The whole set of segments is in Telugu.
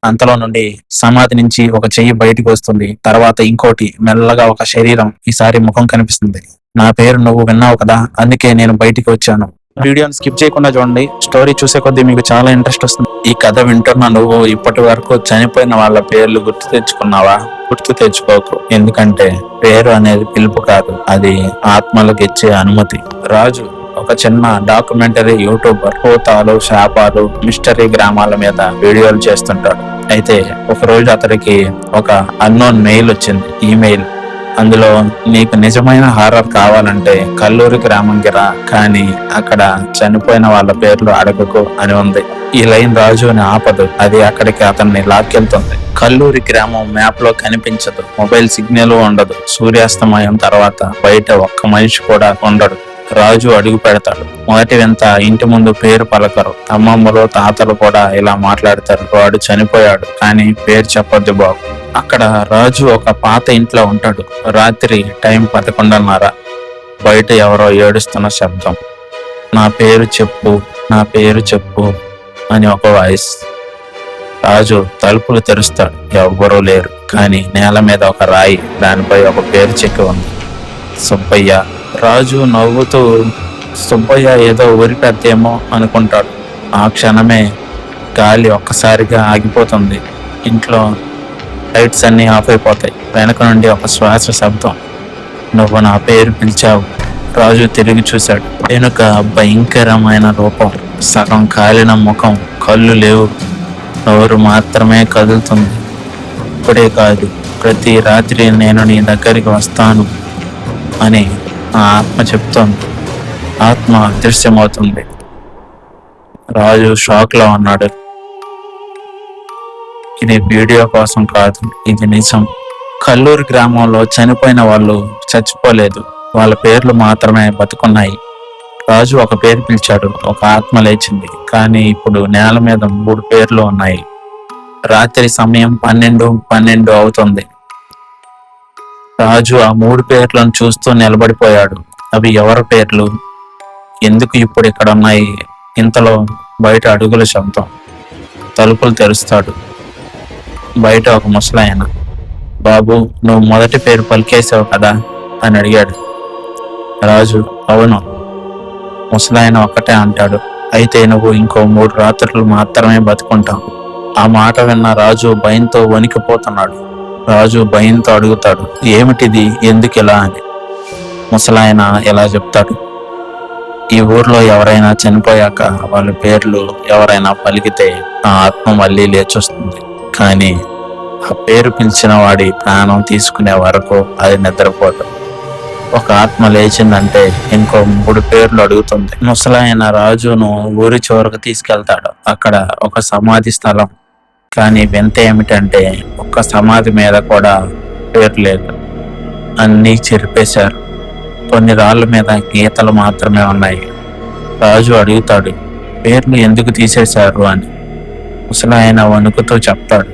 అంతలో నుండి సమాధి నుంచి ఒక చెయ్యి బయటికి వస్తుంది. తర్వాత ఇంకోటి, మెల్లగా ఒక శరీరం. ఈసారి ముఖం కనిపిస్తుంది. నా పేరు నువ్వు విన్నావు కదా, అందుకే నేను బయటికి వచ్చాను. వీడియోని స్కిప్ చేయకుండా చూడండి. స్టోరీ చూసే కొద్దీ మీకు చాలా ఇంట్రెస్ట్ వస్తుంది. ఈ కథ వింటున్న నువ్వు ఇప్పటి వరకు చనిపోయిన వాళ్ళ పేర్లు గుర్తు తెచ్చుకున్నావా? గుర్తు తెచ్చుకోకు. ఎందుకంటే పేరు అనేది పిలుపు కాదు, అది ఆత్మలకు ఇచ్చే అనుమతి. రాజు ఒక చిన్న డాక్యుమెంటరీ యూట్యూబర్. భూతాలు, శాపాలు, మిస్టరీ గ్రామాల మీద వీడియోలు చేస్తుంటాడు. అయితే ఒక రోజు అతడికి ఒక అన్నోన్ మెయిల్ వచ్చింది. ఈమెయిల్. అందులో, నీకు నిజమైన హారర్ కావాలంటే కల్లూరి గ్రామంకి రా, కానీ అక్కడ చనిపోయిన వాళ్ళ పేర్లు అడగకు అని ఉంది. ఈ లైన్ రాజుని ఆపదు. అది అక్కడికి అతన్ని లాక్కెళ్తుంది. కల్లూరి గ్రామం మ్యాప్ లో కనిపించదు. మొబైల్ సిగ్నల్ ఉండదు. సూర్యాస్తమయం తర్వాత బయట ఒక్క మనిషి కూడా ఉండడు. రాజు అడుగు పెడతాడు. మొదటి వింత, ఇంటి ముందు పేరు పలకరు. అమ్మమ్మలు, తాతలు కూడా ఇలా మాట్లాడతారు. వాడు చనిపోయాడు, కానీ పేరు చెప్పొద్దు బాబు. అక్కడ రాజు ఒక పాత ఇంట్లో ఉంటాడు. రాత్రి టైం 11:30. బయట ఎవరో ఏడుస్తున్న శబ్దం. నా పేరు చెప్పు, నా పేరు చెప్పు అని ఒక వాయిస్. రాజు తలుపులు తెరుస్తాడు. ఎవ్వరూ లేరు, కానీ నేల మీద ఒక రాయి, దానిపై ఒక పేరు చెక్కి ఉంది. సుబ్బయ్య. రాజు నవ్వుతూ సుబ్బయ్య ఏదో ఊరిపెద్దేమో అనుకుంటాడు. ఆ క్షణమే గాలి ఒక్కసారిగా ఆగిపోతుంది. ఇంట్లో లైట్స్ అన్ని ఆఫ్ అయిపోతాయి. వెనక నుండి ఒక శ్వాస శబ్దం. నువ్వు నా పేరు పిలిచావు. రాజు తిరిగి చూశాడు. వెనుక భయంకరమైన రూపం. సగం కాలిన ముఖం, కళ్ళు లేవు, నోరు మాత్రమే కదులుతుంది. ఇప్పుడే కాదు, ప్రతి రాత్రి నేను నీ దగ్గరికి వస్తాను అని ఆ ఆత్మ చెప్తోంది. ఆత్మ అదృశ్యమవుతుంది. రాజు షాక్ లో ఉన్నాడు. ఇది వీడియో కోసం కాదు, ఇది నిజం. కల్లూరు గ్రామంలో చనిపోయిన వాళ్ళు చచ్చిపోలేదు, వాళ్ళ పేర్లు మాత్రమే బతుకున్నాయి. రాజు ఒక పేరు పిలిచాడు, ఒక ఆత్మ లేచింది. కానీ ఇప్పుడు నేల మీద 3 పేర్లు ఉన్నాయి. రాత్రి సమయం 12:12 అవుతుంది. రాజు ఆ 3 పేర్లను చూస్తూ నిలబడిపోయాడు. అవి ఎవరి పేర్లు? ఎందుకు ఇప్పుడు ఇక్కడ ఉన్నాయి? ఇంతలో బయట అడుగుల శబ్దం. తలుపులు తెరుస్తాడు. బయట ఒక ముసలాయన. బాబు, నువ్వు మొదటి పేరు పలికేసావు కదా అని అడిగాడు. రాజు, అవును. ముసలాయన ఒక్కటే అంటాడు, అయితే నువ్వు ఇంకో 3 రాత్రులు మాత్రమే బతుకుంటావు. ఆ మాట విన్న రాజు భయంతో వణికిపోతున్నాడు. రాజు భయంతో అడుగుతాడు, ఏమిటిది, ఎందుకు ఇలా అని. ముసలాయన ఎలా చెప్తాడు, ఈ ఊర్లో ఎవరైనా చనిపోయాక వాళ్ళ పేర్లు ఎవరైనా పలికితే ఆ ఆత్మ మళ్ళీ లేచొస్తుంది. కానీ ఆ పేరు పిలిచిన వాడి ప్రాణం తీసుకునే వరకు అది నిద్రపోదు. ఒక ఆత్మ లేచిందంటే ఇంకో 3 పేర్లు అడుగుతుంది. ముసలాయన రాజును ఊరి చివరకు తీసుకెళ్తాడు. అక్కడ ఒక సమాధి స్థలం. కానీ వింత ఏమిటంటే ఒక్క సమాధి మీద కూడా పేరు లేదు. అన్నీ చెరిపేశారు. కొన్ని రాళ్ళ మీద గీతలు మాత్రమే ఉన్నాయి. రాజు అడుగుతాడు, పేర్లు ఎందుకు తీసేశారు అని. ముసలాయన వణుకుతూ చెప్తాడు,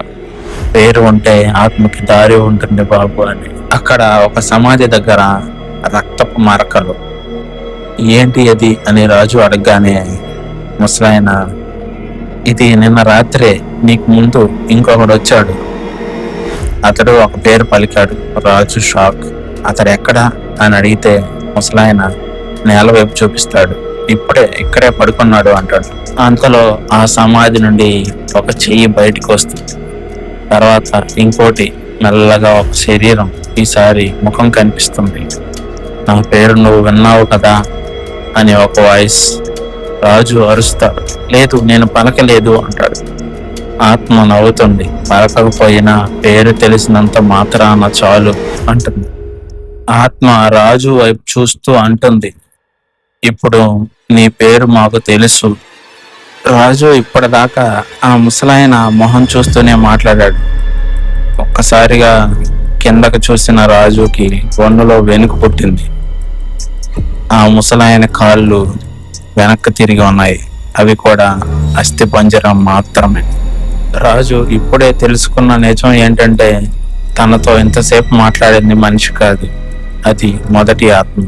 పేరు ఉంటే ఆత్మకి దారి ఉంటుంది బాబు అని. అక్కడ ఒక సమాధి దగ్గర రక్తపు మరకలు. ఏంటి అది అని రాజు అడగగానే ముసలాయన, ఇది నిన్న రాత్రే నీకు ముందు ఇంకొకడు వచ్చాడు, అతడు ఒక పేరు పలికాడు. రాజు షాక్. అతడు ఎక్కడా అని అడిగితే ముసలాయన నేల వైపు చూపిస్తాడు. ఇక్కడే పడుకున్నాడు అంటాడు. అంతలో ఆ సమాధి నుండి ఒక చెయ్యి బయటికి వస్తుంది. తర్వాత ఇంకోటి, మెల్లగా ఒక శరీరం. ఈసారి ముఖం కనిపిస్తుంది. నా పేరు నువ్వు విన్నావు కదా అని ఒక వాయిస్. రాజు అరుస్తాడు, లేదు, నేను పలకలేదు అంటాడు. ఆత్మ నవ్వుతుంది. పలకకపోయినా పేరు తెలిసినంత మాత్రాన చాలు అంటుంది. ఆత్మ రాజు వైపు చూస్తూ అంటుంది, ఇప్పుడు నీ పేరు మాకు తెలుసు. రాజు ఇప్పటిదాకా ఆ ముసలాయన మొహం చూస్తూనే మాట్లాడాడు. ఒక్కసారిగా కిందకు చూసిన రాజుకి ఒన్నులో వెనుక పుట్టింది. ఆ ముసలాయన కాళ్ళు వెనక్కి తిరిగి ఉన్నాయి. అవి కూడా అస్థి పంజరం మాత్రమే. రాజు ఇప్పుడే తెలుసుకున్న నిజం ఏంటంటే తనతో ఇంతసేపు మాట్లాడింది మనిషి కాదు, అది మొదటి ఆత్మ.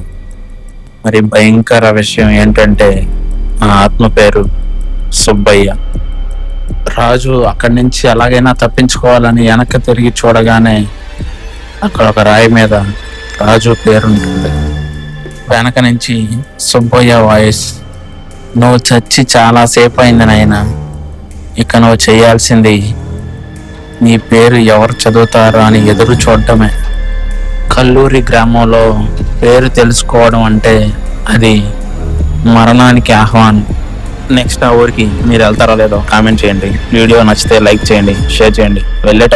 మరి భయంకర విషయం ఏంటంటే ఆ ఆత్మ పేరు సుబ్బయ్య. రాజు అక్కడి నుంచి ఎలాగైనా తప్పించుకోవాలని వెనక్కి తిరిగి చూడగానే అక్కడ ఒక రాయి మీద రాజు పేరుంటుంది. వెనక నుంచి సుబ్బయ్య వాయిస్, నువ్వు చచ్చి చాలాసేపు అయింది నాయనా, ఇక నువ్వు చేయాల్సింది నీ పేరు ఎవరు చదువుతారో అని ఎదురు చూడటమే. కల్లూరి గ్రామంలో పేరు తెలుసుకోవడం అంటే అది మరణానికి ఆహ్వానం. నెక్స్ట్ ఆ ఊరికి మీరు వెళ్తారో లేదో కామెంట్ చేయండి. వీడియో నచ్చితే లైక్ చేయండి, షేర్ చేయండి. వెళ్ళేట